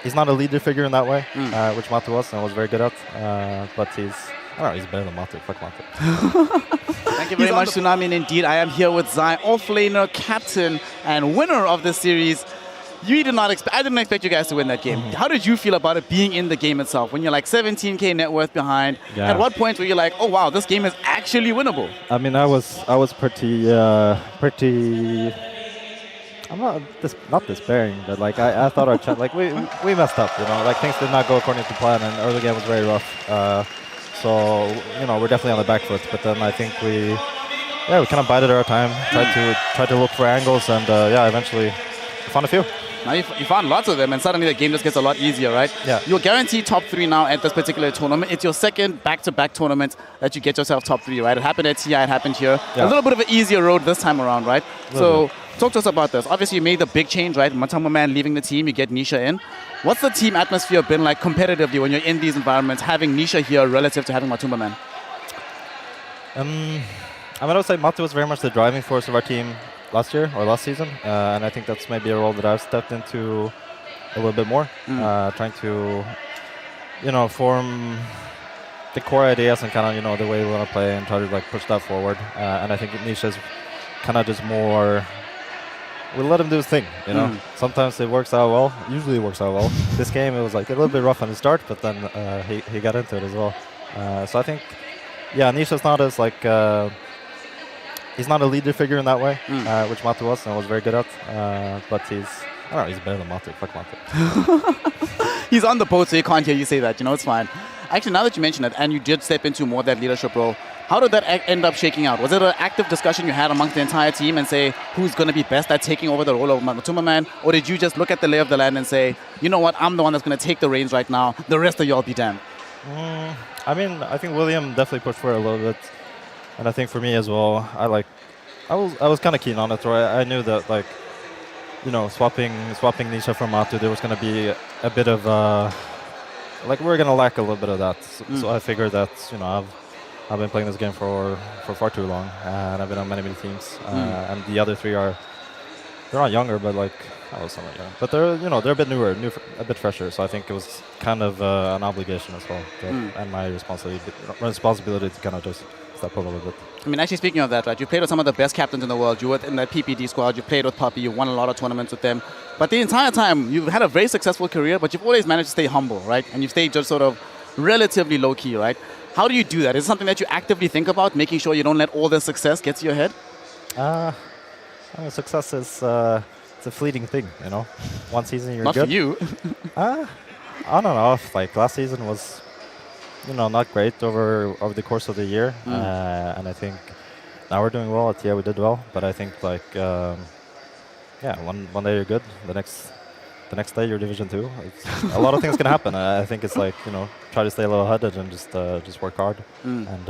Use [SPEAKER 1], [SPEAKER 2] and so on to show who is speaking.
[SPEAKER 1] he's not a leader figure in that way, which Matu was and was very good at. But he's better than Matu. Fuck Matu.
[SPEAKER 2] Thank you very much, Tsunami. And indeed, I am here with Zai, offlaner, captain, and winner of this series. I didn't expect you guys to win that game. How did you feel about it being in the game itself? When you're like 17K net worth behind, at what point were you like, oh wow, this game is actually winnable?
[SPEAKER 1] I mean, I was pretty. I'm not despairing, but like I thought our chance, like we messed up, you know, like things did not go according to plan, and early game was very rough. So you know, we're definitely on the back foot. But then I think we kind of bided our time, tried to look for angles, and eventually found a few.
[SPEAKER 2] Now you found lots of them, and suddenly the game just gets a lot easier, right?
[SPEAKER 1] Yeah.
[SPEAKER 2] You're guaranteed top 3 now at this particular tournament. It's your second back-to-back tournament that you get yourself top 3, right? It happened at TI, it happened here.
[SPEAKER 1] Yeah.
[SPEAKER 2] A little bit of an easier road this time around, right? So talk to us about this. Obviously, you made the big change, right? Matama Man leaving the team, you get Nisha in. What's the team atmosphere been like competitively when you're in these environments, having Nisha here relative to having Matuma Man?
[SPEAKER 1] I would say Matu was very much the driving force of our team last year or last season, and I think that's maybe a role that I've stepped into a little bit more, trying to, you know, form the core ideas and kind of, you know, the way we want to play and try to like push that forward. And I think Nisha's kind of just more. We let him do his thing, you know. Sometimes it works out well. Usually it works out well. This game it was like a little bit rough on the start, but then he got into it as well. So I think, Nisha's not as like. He's not a leader figure in that way, which Matu was and was very good at. But he's better than Matu. Fuck Matu.
[SPEAKER 2] He's on the boat, so you can't hear you say that. You know, it's fine. Actually, now that you mention it, and you did step into more of that leadership role, how did that end up shaking out? Was it an active discussion you had amongst the entire team and say who's going to be best at taking over the role of Matuma Man? Or did you just look at the lay of the land and say, you know what, I'm the one that's going to take the reins right now. The rest of y'all be damned.
[SPEAKER 1] I mean, I think William definitely pushed for it a little bit. And I think for me as well, I was kind of keen on it. Right? I knew that, like, you know, swapping Nisha for Matu, there was going to be a bit of like we're going to lack a little bit of that. So I figured that, you know, I've been playing this game for far too long, and I've been on many teams. And the other 3 they're not younger, but like I was somewhat young. But they're a bit newer, a bit fresher. So I think it was kind of an obligation as well, and my responsibility to kind of just step up a little bit.
[SPEAKER 2] I mean, actually speaking of that, right, you played with some of the best captains in the world. You were in that PPD squad, you played with Puppy, you won a lot of tournaments with them. But the entire time, you've had a very successful career, but you've always managed to stay humble, right? And you've stayed just sort of relatively low-key, right? How do you do that? Is it something that you actively think about, making sure you don't let all the success get to your head?
[SPEAKER 1] I mean, success is it's a fleeting thing, you know? One season you're
[SPEAKER 2] good. Not for you.
[SPEAKER 1] I don't know. Like, last season was, you know, not great over the course of the year, and I think now we're doing well. We did well, but I think like one day you're good, the next day you're Division 2. A lot of things can happen. I think it's like, you know, try to stay level-headed and just work hard, and